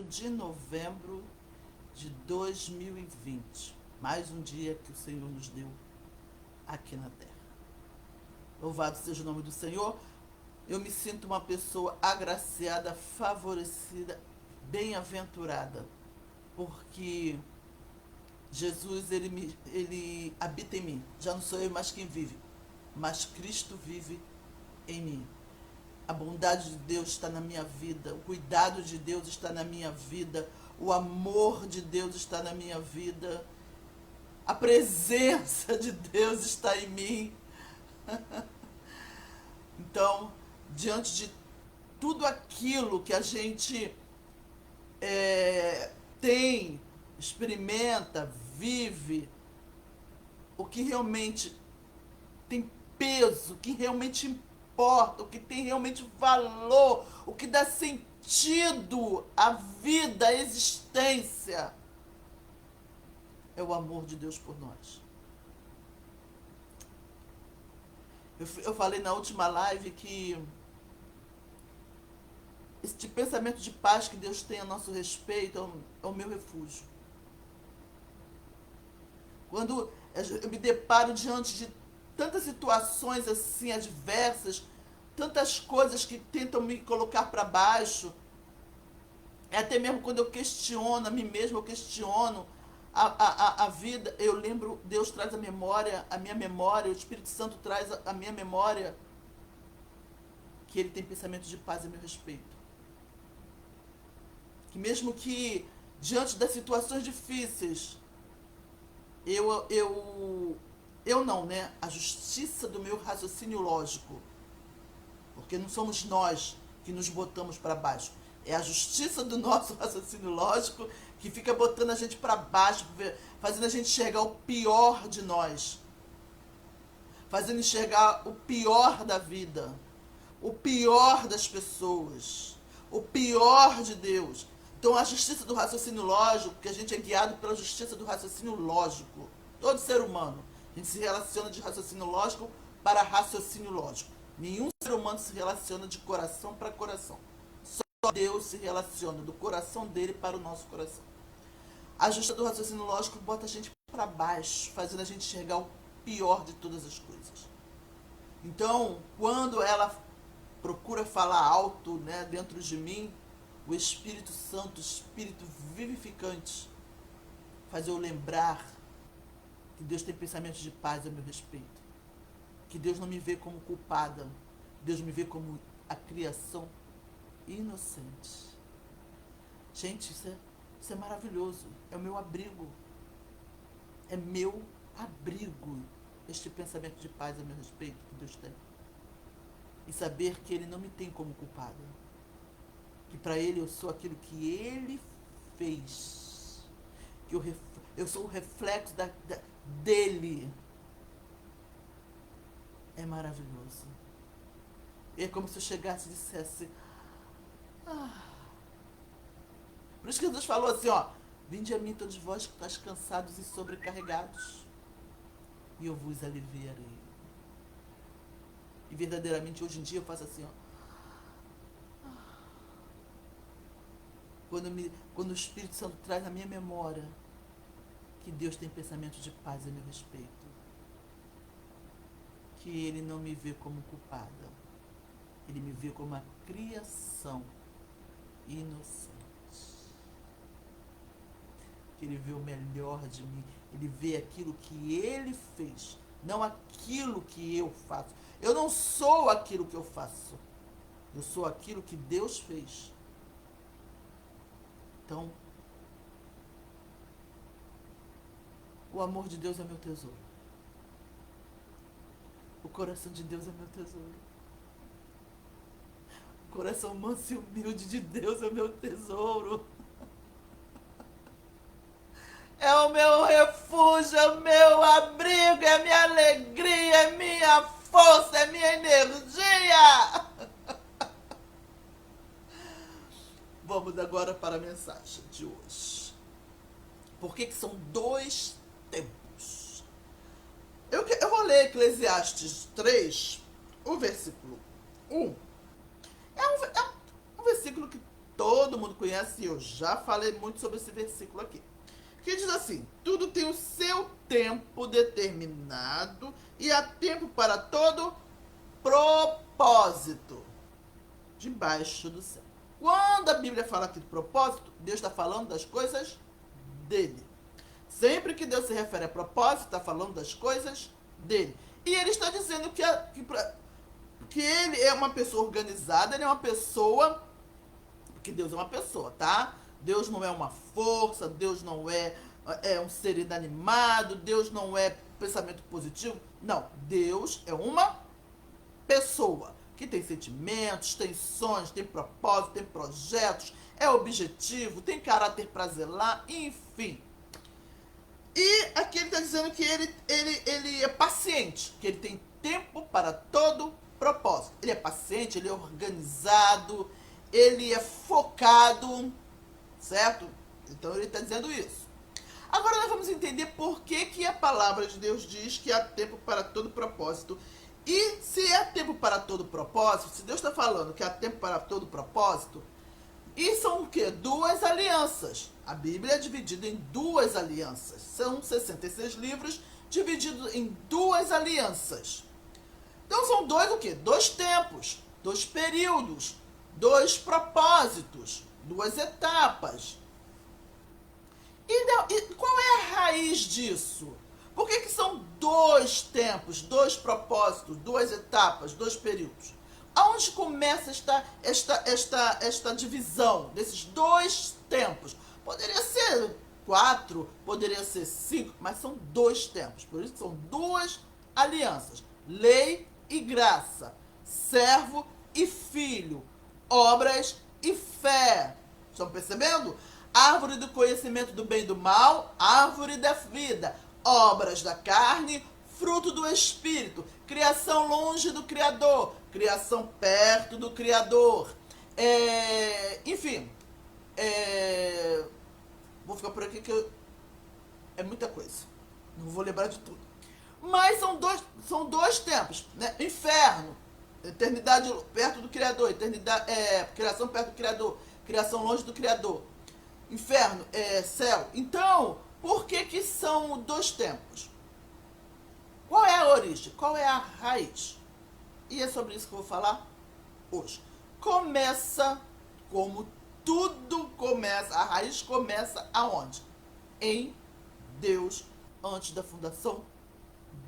de novembro de 2020. Mais um dia que o Senhor nos deu aqui na terra. Louvado seja o nome do Senhor. Eu me sinto uma pessoa agraciada, favorecida, bem-aventurada, porque Jesus, ele habita em mim. Já não sou eu mais quem vive, mas Cristo vive em mim. A bondade de Deus está na minha vida, o cuidado de Deus está na minha vida, o amor de Deus está na minha vida, a presença de Deus está em mim. Então, diante de tudo aquilo que a gente tem, experimenta, vive, o que realmente tem peso, o que realmente importa, o que tem realmente valor, o que dá sentido à vida, à existência, é o amor de Deus por nós. Eu falei na última live que esse pensamento de paz que Deus tem a nosso respeito é o meu refúgio. Quando eu me deparo diante de tantas situações assim adversas, tantas coisas que tentam me colocar para baixo, até mesmo quando eu questiono a mim mesmo, eu questiono a vida, eu lembro, Deus traz a minha memória, o Espírito Santo traz a minha memória, que Ele tem pensamento de paz a meu respeito. Que mesmo que diante das situações difíceis, eu não, né? A justiça do meu raciocínio lógico, porque não somos nós que nos botamos para baixo, é a justiça do nosso raciocínio lógico que fica botando a gente para baixo, fazendo a gente enxergar o pior de nós, fazendo enxergar o pior da vida, o pior das pessoas, o pior de Deus. Então, a justiça do raciocínio lógico, que a gente é guiado pela justiça do raciocínio lógico. Todo ser humano, a gente se relaciona de raciocínio lógico para raciocínio lógico. Nenhum ser humano se relaciona de coração para coração. Só Deus se relaciona do coração dele para o nosso coração. A justiça do raciocínio lógico bota a gente para baixo, fazendo a gente enxergar o pior de todas as coisas. Então, quando ela procura falar alto, né, dentro de mim, o Espírito Santo, o Espírito vivificante, faz eu lembrar que Deus tem pensamentos de paz a meu respeito. Que Deus não me vê como culpada. Deus me vê como a criação inocente. Gente, isso é maravilhoso. É o meu abrigo. É meu abrigo este pensamento de paz a meu respeito que Deus tem. E saber que Ele não me tem como culpada. Que para Ele eu sou aquilo que Ele fez. Que eu sou o reflexo dele. É maravilhoso. É como se eu chegasse e dissesse... Por isso que Jesus falou assim, ó: vinde a mim todos vós que estáis cansados e sobrecarregados, e eu vos aliviarei. E verdadeiramente hoje em dia eu faço assim, ó. Quando o Espírito Santo traz na minha memória que Deus tem pensamento de paz a meu respeito, que Ele não me vê como culpada, Ele me vê como a criação inocente, que Ele vê o melhor de mim, Ele vê aquilo que Ele fez, não aquilo que eu faço. Eu não sou aquilo que eu faço, eu sou aquilo que Deus fez. Então, o amor de Deus é meu tesouro. O coração de Deus é meu tesouro. O coração manso e humilde de Deus é meu tesouro. É o meu refúgio, é o meu abrigo, é a minha alegria, é minha força, é minha energia. Vamos agora para a mensagem de hoje. Por que são dois tempos? Eu vou ler Eclesiastes 3, o versículo 1. É um versículo que todo mundo conhece, e eu já falei muito sobre esse versículo aqui. Que diz assim: tudo tem o seu tempo determinado e há tempo para todo propósito debaixo do céu. Quando a Bíblia fala aqui do propósito, Deus está falando das coisas dele. Sempre que Deus se refere a propósito, está falando das coisas dele. E ele está dizendo que ele é uma pessoa organizada, ele é uma pessoa... Porque Deus é uma pessoa, tá? Deus não é uma força, Deus não é um ser inanimado, Deus não é pensamento positivo. Não, Deus é uma pessoa que tem sentimentos, tem sonhos, tem propósito, tem projetos, é objetivo, tem caráter para zelar, enfim. E aqui ele está dizendo que ele é paciente, que ele tem tempo para todo propósito. Ele é paciente, ele é organizado, ele é focado, certo? Então ele está dizendo isso. Agora nós vamos entender por que a palavra de Deus diz que há tempo para todo propósito. E se há tempo para todo propósito, se Deus está falando que há tempo para todo propósito, e são o quê? 2 alianças. A Bíblia é dividida em 2 alianças. São 66 livros divididos em 2 alianças. Então são 2 o quê? 2 tempos, 2 períodos, 2 propósitos, 2 etapas. E qual é a raiz disso? Por que são 2 tempos, 2 propósitos, 2 etapas, 2 períodos? Aonde começa esta divisão desses 2 tempos? Poderia ser 4, poderia ser 5, mas são 2 tempos. Por isso são 2 alianças. Lei e graça. Servo e filho. Obras e fé. Estão percebendo? Árvore do conhecimento do bem e do mal. Árvore da vida. Obras da carne. Fruto do Espírito. Criação longe do Criador. Criação perto do Criador. Enfim. Vou ficar por aqui que é muita coisa. Não vou lembrar de tudo. Mas são dois tempos, né? Inferno. Eternidade perto do Criador. Criação perto do Criador. Criação longe do Criador. Inferno, céu. Então, por que são 2 tempos? Qual é a origem? Qual é a raiz? E é sobre isso que eu vou falar hoje. Começa, como tudo começa, a raiz começa aonde? Em Deus, antes da fundação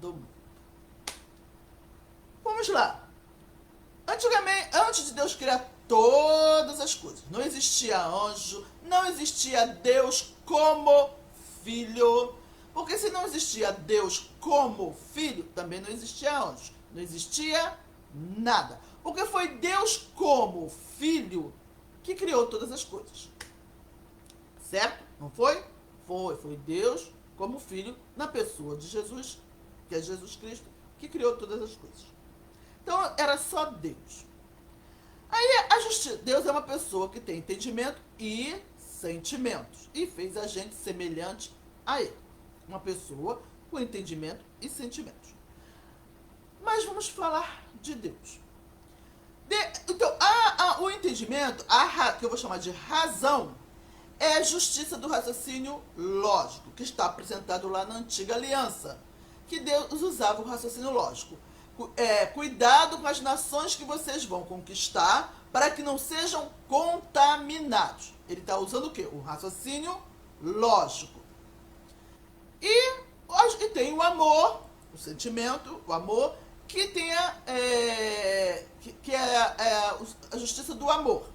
do mundo. Vamos lá. Antigamente, antes de Deus criar todas as coisas, não existia anjo, não existia Deus como filho. Porque se não existia Deus como filho, também não existia anjo. Não existia nada. Porque foi Deus como filho que criou todas as coisas. Certo? Não foi? Foi Deus como filho na pessoa de Jesus, que é Jesus Cristo, que criou todas as coisas. Então era só Deus. Aí a justiça. Deus é uma pessoa que tem entendimento e sentimentos. E fez a gente semelhante a ele. Uma pessoa com entendimento e sentimentos. Mas vamos falar de Deus. Então, o entendimento, que eu vou chamar de razão, é a justiça do raciocínio lógico, que está apresentado lá na Antiga Aliança, que Deus usava o raciocínio lógico. Cuidado com as nações que vocês vão conquistar, para que não sejam contaminados. Ele está usando o quê? O raciocínio lógico. E tem o amor, o sentimento, o amor, que tem a justiça do amor.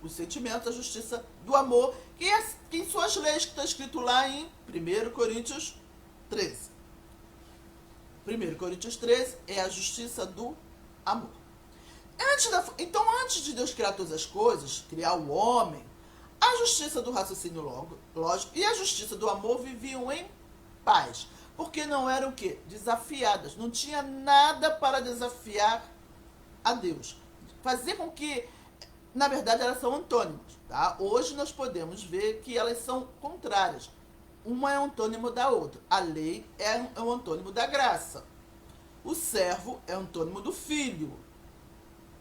Os sentimentos, a justiça do amor, que em suas leis, que está escrito lá em 1 Coríntios 13. 1 Coríntios 13 é a justiça do amor. Então, antes de Deus criar todas as coisas, criar o homem, a justiça do raciocínio lógico e a justiça do amor viviam em paz. Porque não eram o quê? Desafiadas. Não tinha nada para desafiar a Deus. Fazer com que, na verdade, elas são antônimos. Tá? Hoje nós podemos ver que elas são contrárias. Uma é antônimo da outra. A lei é um antônimo da graça. O servo é antônimo do filho.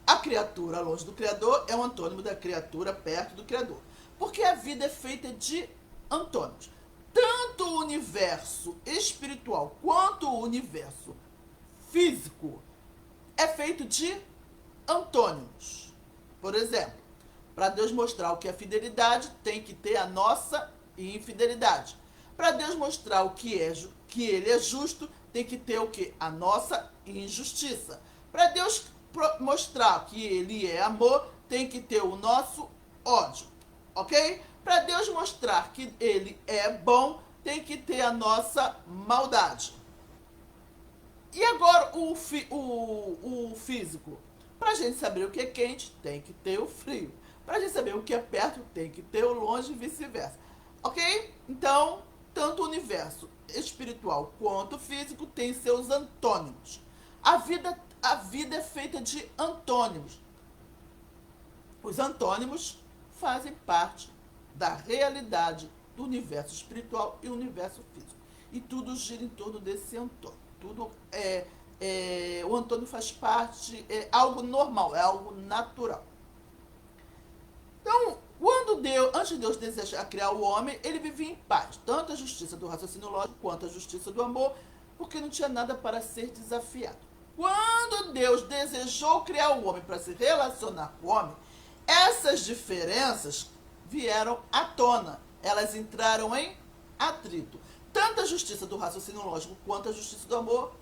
A criatura longe do Criador é um antônimo da criatura perto do Criador. Porque a vida é feita de antônimos. Tanto o universo espiritual quanto o universo físico é feito de antônimos. Por exemplo, para Deus mostrar o que é fidelidade, tem que ter a nossa infidelidade. Para Deus mostrar o que ele é justo, tem que ter o que? A nossa injustiça. Para Deus mostrar que ele é amor, tem que ter o nosso ódio, ok? Para Deus mostrar que ele é bom, tem que ter a nossa maldade. E agora o físico. Para a gente saber o que é quente, tem que ter o frio. Para a gente saber o que é perto, tem que ter o longe e vice-versa. Ok? Então, tanto o universo espiritual quanto o físico tem seus antônimos. A vida é feita de antônimos. Os antônimos fazem parte da realidade do universo espiritual e universo físico. E tudo gira em torno desse antônimo. O antônimo faz parte, é algo normal, é algo natural. Então, antes de Deus desejar criar o homem, ele vivia em paz. Tanto a justiça do raciocínio lógico quanto a justiça do amor, porque não tinha nada para ser desafiado. Quando Deus desejou criar o homem para se relacionar com o homem, essas diferenças vieram à tona. Elas entraram em atrito. Tanto a justiça do raciocínio lógico quanto a justiça do amor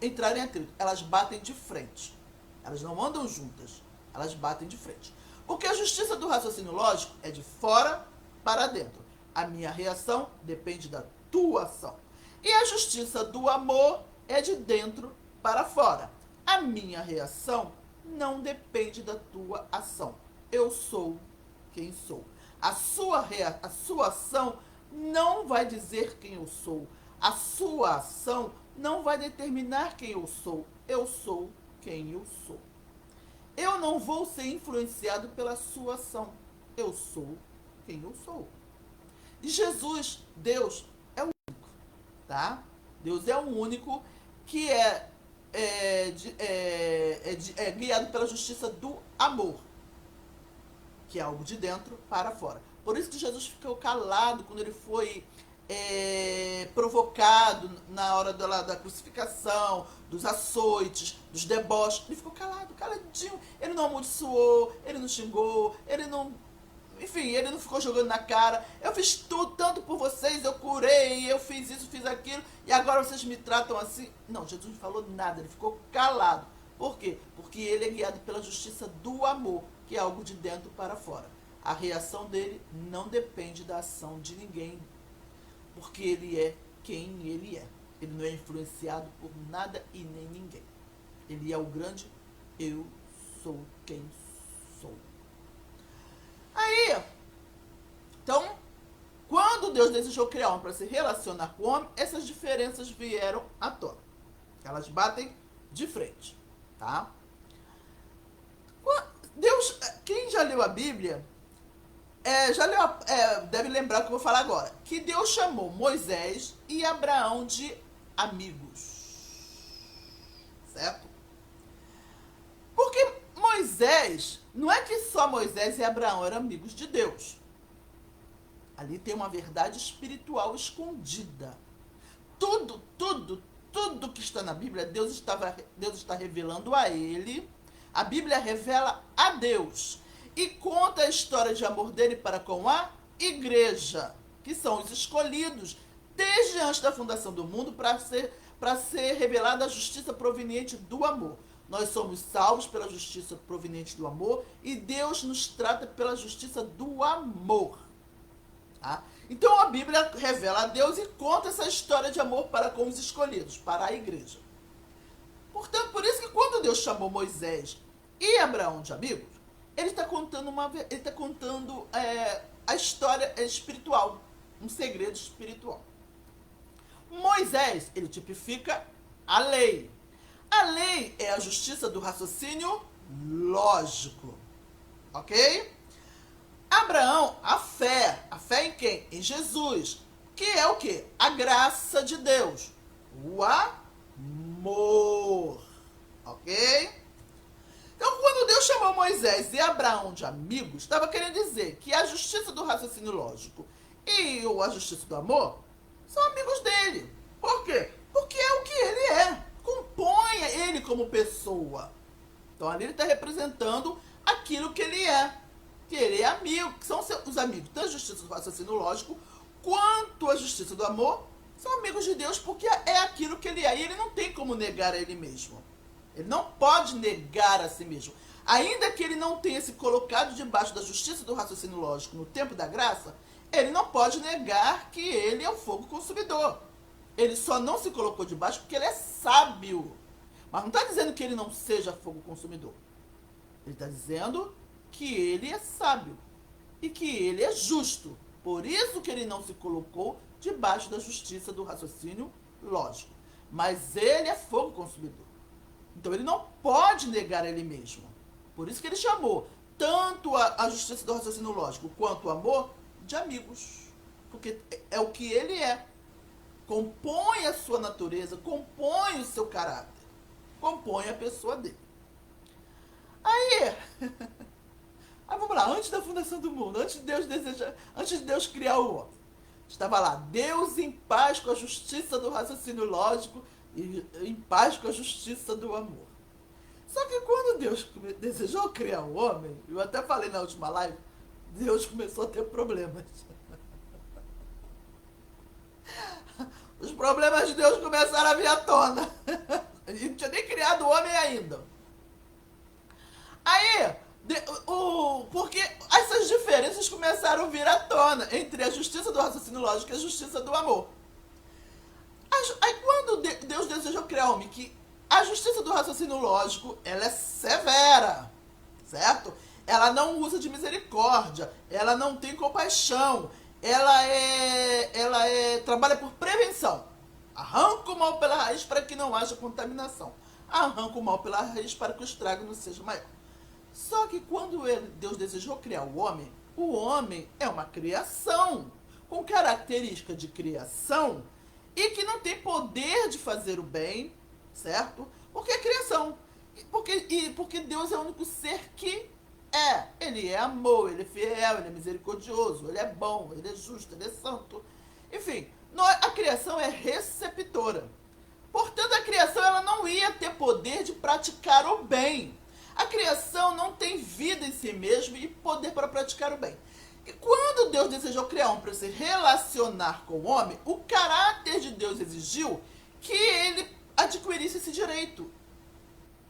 entraram em atrito. Elas batem de frente. Elas não andam juntas. Elas batem de frente. Porque a justiça do raciocínio lógico é de fora para dentro. A minha reação depende da tua ação. E a justiça do amor é de dentro para fora. A minha reação não depende da tua ação. Eu sou quem sou. A sua ação não vai dizer quem eu sou. A sua ação não vai determinar quem eu sou. Eu sou quem eu sou. Eu não vou ser influenciado pela sua ação. Eu sou quem eu sou. E Jesus, Deus, é o único, tá? Deus é o único que é guiado pela justiça do amor, que é algo de dentro para fora. Por isso que Jesus ficou calado quando ele foi provocado na hora da crucificação, dos açoites, dos deboches. Ele ficou calado, caladinho. Ele não amaldiçoou, ele não xingou, ele não... Enfim, ele não ficou jogando na cara. Eu fiz tudo, tanto por vocês, eu curei, eu fiz isso, fiz aquilo, e agora vocês me tratam assim. Não, Jesus não falou nada, ele ficou calado. Por quê? Porque ele é guiado pela justiça do amor, que é algo de dentro para fora. A reação dele não depende da ação de ninguém, porque ele é quem ele é. Ele não é influenciado por nada e nem ninguém. Ele é o grande eu sou quem sou. Aí, então, quando Deus desejou criar o homem para se relacionar com o homem, essas diferenças vieram à tona. Elas batem de frente, tá? Deus, quem já leu a Bíblia, deve lembrar o que eu vou falar agora. Que Deus chamou Moisés e Abraão de amigos. Certo? Porque Moisés, não é que só Moisés e Abraão eram amigos de Deus. Ali tem uma verdade espiritual escondida. Tudo que está na Bíblia, Deus está revelando a ele. A Bíblia revela a Deus. E conta a história de amor dele para com a igreja, que são os escolhidos desde antes da fundação do mundo para ser revelada a justiça proveniente do amor. Nós somos salvos pela justiça proveniente do amor e Deus nos trata pela justiça do amor. Tá? Então a Bíblia revela a Deus e conta essa história de amor para com os escolhidos, para a igreja. Portanto, por isso que quando Deus chamou Moisés e Abraão de amigos, ele está contando, a história espiritual, um segredo espiritual. Moisés, ele tipifica a lei. A lei é a justiça do raciocínio lógico, ok? Abraão, a fé em quem? Em Jesus, que é o quê? A graça de Deus, o amor, ok? Então, quando Deus chamou Moisés e Abraão de amigos, estava querendo dizer que a justiça do raciocínio lógico e a justiça do amor são amigos dele. Por quê? Porque é o que ele é. Compõe ele como pessoa. Então, ali ele está representando aquilo que ele é. Que ele é amigo, que são os amigos da justiça do raciocínio lógico, quanto a justiça do amor, são amigos de Deus, porque é aquilo que ele é. E ele não tem como negar a ele mesmo. Ele não pode negar a si mesmo. Ainda que ele não tenha se colocado debaixo da justiça do raciocínio lógico no tempo da graça, ele não pode negar que ele é o fogo consumidor. Ele só não se colocou debaixo porque ele é sábio. Mas não está dizendo que ele não seja fogo consumidor. Ele está dizendo que ele é sábio e que ele é justo. Por isso que ele não se colocou debaixo da justiça do raciocínio lógico. Mas ele é fogo consumidor. Então ele não pode negar ele mesmo. Por isso que ele chamou tanto a justiça do raciocínio lógico quanto o amor de amigos. Porque é o que ele é. Compõe a sua natureza, compõe o seu caráter, compõe a pessoa dele. Aí vamos lá, antes da fundação do mundo, antes de Deus criar o homem, estava lá, Deus em paz com a justiça do raciocínio lógico e em paz com a justiça do amor. Só que quando Deus desejou criar o homem, eu até falei na última live, Deus começou a ter problemas. Os problemas de Deus começaram a vir à tona. Ele não tinha nem criado o homem ainda. Aí, porque essas diferenças começaram a vir à tona entre a justiça do raciocínio lógico e a justiça do amor. Aí quando Deus desejou criar o homem, que a justiça do raciocínio lógico, ela é severa, certo? Ela não usa de misericórdia, ela não tem compaixão, ela trabalha por prevenção. Arranca o mal pela raiz para que não haja contaminação. Arranca o mal pela raiz para que o estrago não seja maior. Só que quando Deus desejou criar o homem é uma criação, com característica de criação, e que não tem poder de fazer o bem, certo? Porque é criação. Porque Deus é o único ser que é. Ele é amor, ele é fiel, ele é misericordioso, ele é bom, ele é justo, ele é santo. Enfim, a criação é receptora. Portanto, a criação ela não ia ter poder de praticar o bem. A criação não tem vida em si mesma e poder para praticar o bem. E quando Deus desejou criar um para se relacionar com o homem, o caráter de Deus exigiu que ele adquirisse esse direito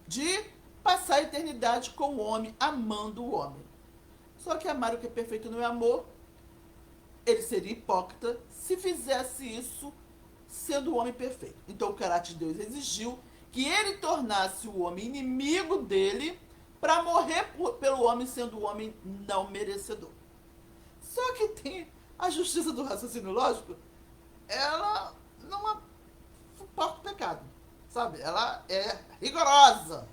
de passar a eternidade com o homem, amando o homem. Só que amar o que é perfeito não é amor. Ele seria hipócrita se fizesse isso sendo o homem perfeito. Então o caráter de Deus exigiu que ele tornasse o homem inimigo dele para morrer pelo homem, sendo o homem não merecedor. Só que tem a justiça do raciocínio lógico, ela não suporta o pecado, sabe? Ela é rigorosa.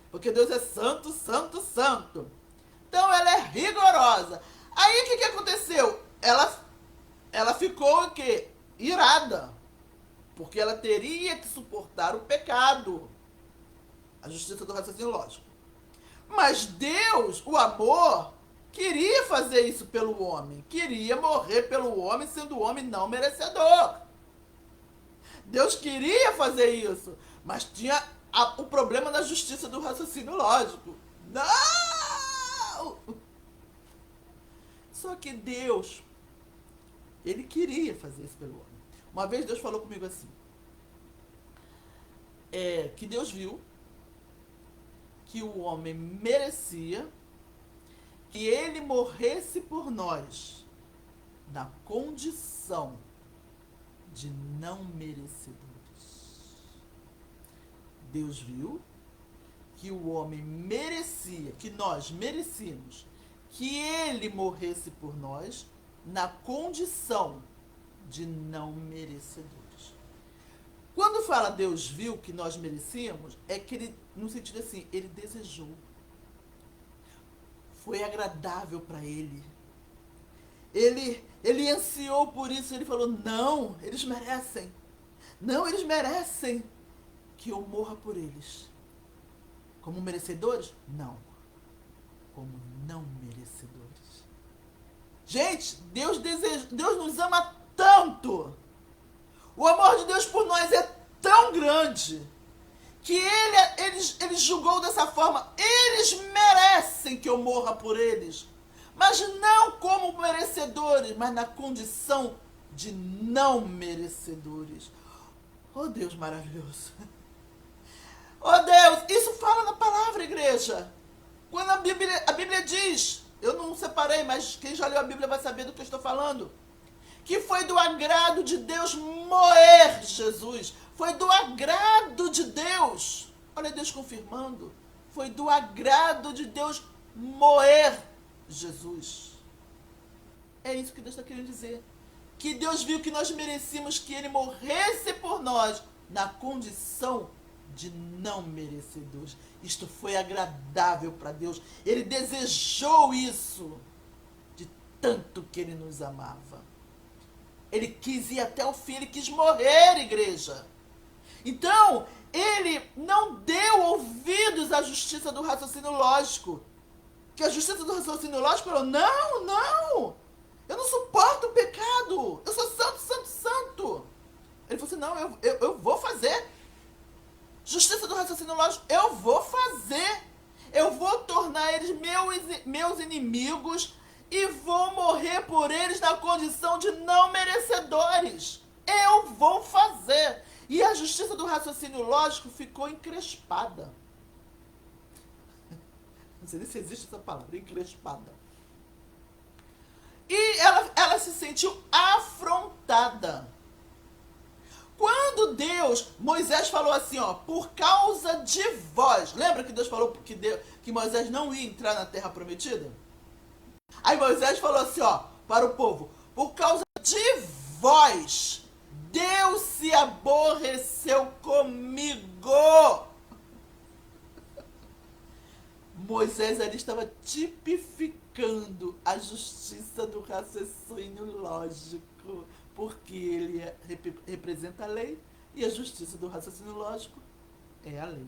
Porque Deus é santo, santo, santo. Então ela é rigorosa. Aí o que aconteceu? Ela ficou o quê? Irada. Porque ela teria que suportar o pecado. A justiça do raciocínio lógico. Mas Deus, o amor, queria fazer isso pelo homem. Queria morrer pelo homem, sendo o homem não merecedor. Deus queria fazer isso. Mas tinha o problema da justiça do raciocínio lógico. Não! Só que Deus, ele queria fazer isso pelo homem. Uma vez Deus falou comigo assim, que Deus viu que o homem merecia que ele morresse por nós na condição de não merecedores. Deus viu que o homem merecia, que nós merecíamos, que ele morresse por nós na condição de não merecedores. Quando fala Deus viu que nós merecíamos, é que ele, no sentido assim, ele desejou. Foi agradável para ele. Ele ansiou por isso, ele falou, não, eles merecem. Não, eles merecem que eu morra por eles. Como merecedores? Não. Como não merecedores. Gente, Deus nos ama tanto. O amor de Deus por nós é tão grande que ele julgou dessa forma. Eles merecem que eu morra por eles, mas não como merecedores, mas na condição de não merecedores. Oh, Deus maravilhoso. Oh, Deus, isso fala na palavra, igreja. Quando a Bíblia diz, eu não separei, mas quem já leu a Bíblia vai saber do que eu estou falando, que foi do agrado de Deus moer Jesus. Foi do agrado de Deus. Olha Deus confirmando. Foi do agrado de Deus moer Jesus. É isso que Deus está querendo dizer. Que Deus viu que nós merecíamos que Ele morresse por nós na condição de não merecedores. Isto foi agradável para Deus. Ele desejou isso de tanto que Ele nos amava. Ele quis ir até o fim, Ele quis morrer, igreja. Então, Ele não deu ouvidos à justiça do raciocínio lógico. Que a justiça do raciocínio lógico falou, não, eu não suporto o pecado, eu sou santo, santo, santo. Ele falou assim, não, eu vou fazer. Justiça do raciocínio lógico, eu vou fazer. Eu vou tornar eles meus inimigos e vou morrer por eles na condição de não merecedores. Eu vou fazer. E a justiça do raciocínio lógico ficou encrespada. Não sei nem se existe essa palavra, encrespada. E ela se sentiu afrontada. Quando Moisés falou assim, ó, por causa de vós. Lembra que Deus falou que Moisés não ia entrar na terra prometida? Aí Moisés falou assim, ó, para o povo, por causa de vós, Deus se aborreceu comigo. Moisés ali estava tipificando a justiça do raciocínio lógico, porque ele representa a lei e a justiça do raciocínio lógico é a lei.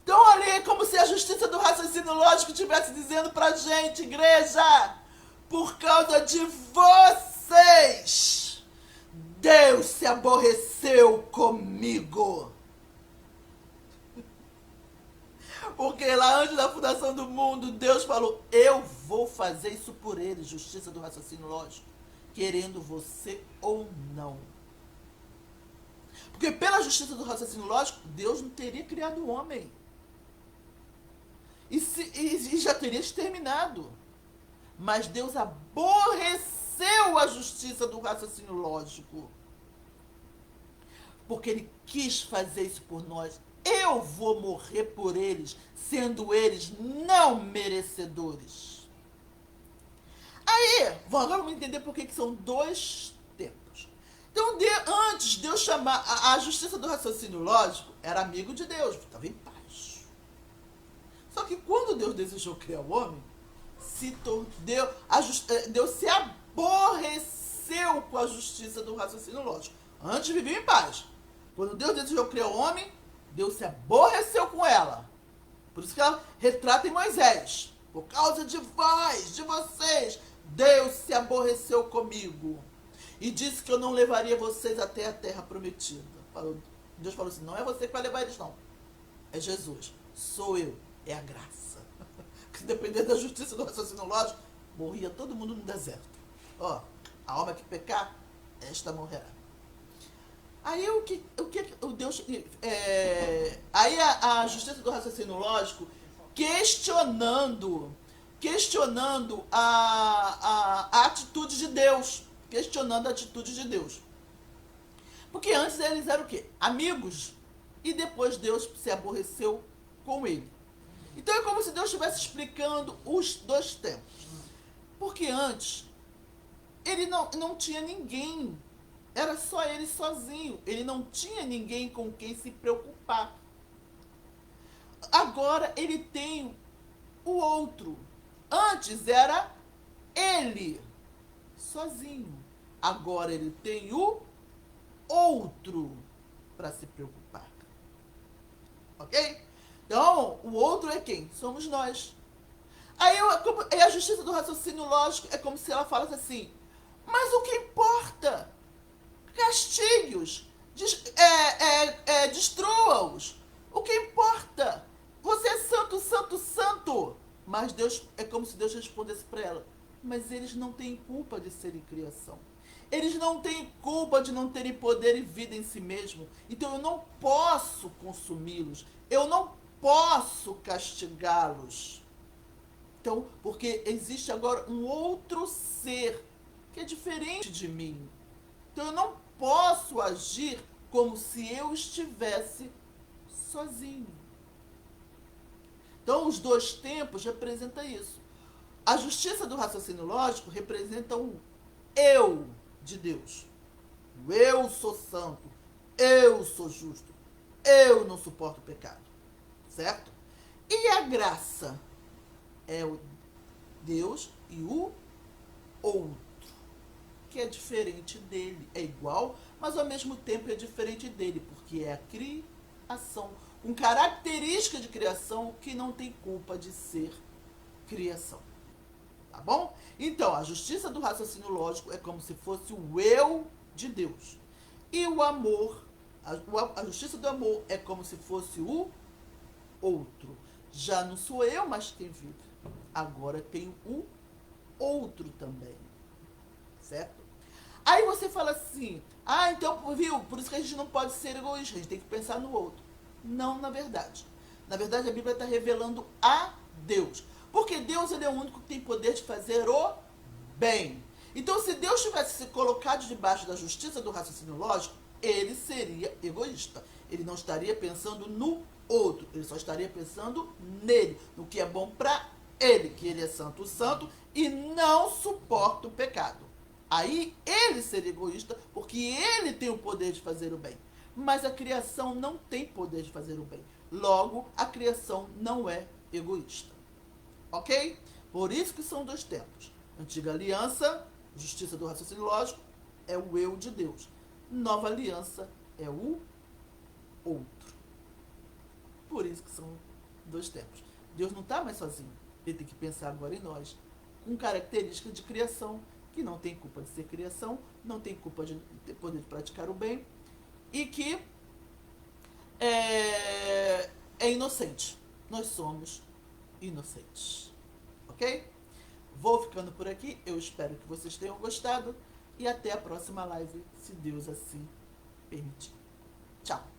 Então ali é como se a justiça do raciocínio lógico estivesse dizendo pra gente, igreja, por causa de vocês, Deus se aborreceu comigo. Porque lá antes da fundação do mundo, Deus falou, eu vou fazer isso por eles, justiça do raciocínio lógico, querendo você ou não. Porque pela justiça do raciocínio lógico, Deus não teria criado o homem. E já teria exterminado. Mas Deus aborreceu a justiça do raciocínio lógico. Porque Ele quis fazer isso por nós. Eu vou morrer por eles, sendo eles não merecedores. Aí, agora vamos entender por que são dois tempos. Então, antes Deus chamar, a justiça do raciocínio lógico era amigo de Deus, estava em paz. Só que quando Deus desejou criar o homem, Deus se aborreceu com a justiça do raciocínio lógico. Antes vivia em paz. Quando Deus desejou criar o homem, Deus se aborreceu com ela. Por isso que ela retrata em Moisés. Por causa de vós, de vocês, Deus se aborreceu comigo. E disse que eu não levaria vocês até a terra prometida. Deus falou assim, não é você que vai levar eles, não. É Jesus. Sou eu. É a graça. Se depender da justiça do raciocínio lógico, morria todo mundo no deserto. Ó, a alma que pecar, esta morrerá. Aí o Deus. Aí a justiça do raciocínio lógico questionando a atitude de Deus. Questionando a atitude de Deus. Porque antes eles eram o quê? Amigos. E depois Deus se aborreceu com ele. Então é como se Deus estivesse explicando os dois tempos. Porque antes ele não tinha ninguém. Era só ele sozinho. Ele não tinha ninguém com quem se preocupar. Agora ele tem o outro. Antes era ele sozinho. Agora ele tem o outro para se preocupar. Ok? Então, o outro é quem? Somos nós. Aí a justiça do raciocínio lógico é como se ela falasse assim, mas o que importa? Castigue-os, destrua-os. O que importa? Você é santo, santo, santo. Mas Deus, é como se Deus respondesse para ela, mas eles não têm culpa de serem criação. Eles não têm culpa de não terem poder e vida em si mesmo. Então eu não posso consumi-los. Eu não posso castigá-los. Então, porque existe agora um outro ser que é diferente de mim. Então eu não posso agir como se eu estivesse sozinho. Então os dois tempos representam isso. A justiça do raciocínio lógico representa o eu de Deus. O eu sou santo, eu sou justo, eu não suporto o pecado. Certo? E a graça é o Deus e o outro, que é diferente dele. É igual, mas ao mesmo tempo é diferente dele, porque é a criação. Com característica de criação que não tem culpa de ser criação. Tá bom? Então, a justiça do raciocínio lógico é como se fosse o eu de Deus. E o amor, a justiça do amor é como se fosse o outro. Já não sou eu mais quem vive. Agora tenho o outro também. Certo? Aí você fala assim, então, viu, por isso que a gente não pode ser egoísta, a gente tem que pensar no outro. Não, na verdade. Na verdade, a Bíblia está revelando a Deus. Porque Deus, ele é o único que tem poder de fazer o bem. Então, se Deus tivesse se colocado debaixo da justiça do raciocínio lógico, ele seria egoísta. Ele não estaria pensando no outro, ele só estaria pensando nele, no que é bom para ele, que ele é santo, santo, e não suporta o pecado. Aí ele seria egoísta, porque ele tem o poder de fazer o bem. Mas a criação não tem poder de fazer o bem. Logo, a criação não é egoísta. Ok? Por isso que são dois tempos. Antiga aliança, justiça do raciocínio lógico, é o eu de Deus. Nova aliança é o outro. Por isso que são dois tempos. Deus não está mais sozinho. Ele tem que pensar agora em nós, com características de criação, que não tem culpa de ser criação, não tem culpa de ter poder de praticar o bem, e que é inocente. Nós somos inocentes. Ok? Vou ficando por aqui. Eu espero que vocês tenham gostado. E até a próxima live, se Deus assim permitir. Tchau!